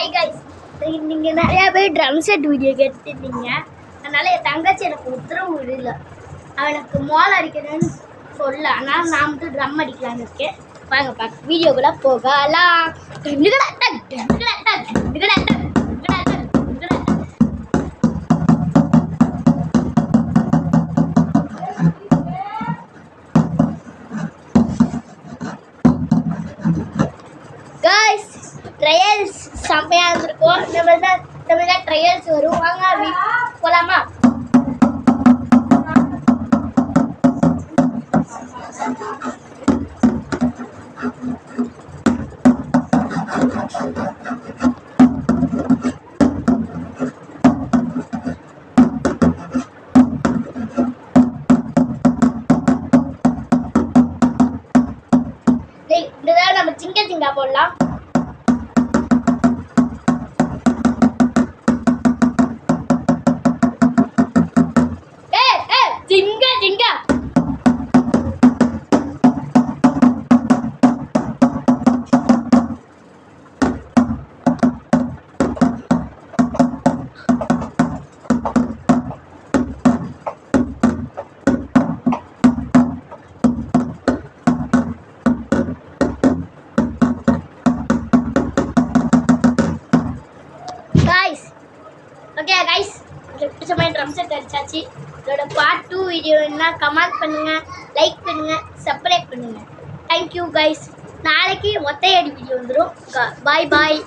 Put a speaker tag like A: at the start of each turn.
A: Hi guys, நீங்கள் நிறையா பேர் ட்ரம் செட் வீடியோ கேட்டுருந்தீங்க. அதனால் என் தங்கச்சி எனக்கு உத்தரவு விடல. அவனுக்கு மோல் அடிக்கணும்னு சொல்ல, ஆனால் நான் மட்டும் ட்ரம் அடிக்கலான்னு இருக்கேன். வாங்க பார்க்க வீடியோக்குள்ளே போகலாம். கைஸ், ட்ரையல்ஸ் செம்மையாக இருந்திருக்கும். இந்த மாதிரி ட்ரையல்ஸ் வரும். வாங்க போகலாமா? இதுதான் நம்ம சிங்கா போடலாம். சிங்கா ஓகே கைஸ், பிடிச்ச மாதிரி ட்ரம் செட் அடிச்சாச்சு. இதோட பார்ட் 2 வீடியோ என்ன கமெண்ட் பண்ணுங்கள், லைக் பண்ணுங்கள், சப்ஸ்கிரைப் பண்ணுங்கள். Thank you guys. நாளைக்கு ஒத்தையடி வீடியோ வந்துடும். பாய் பாய்.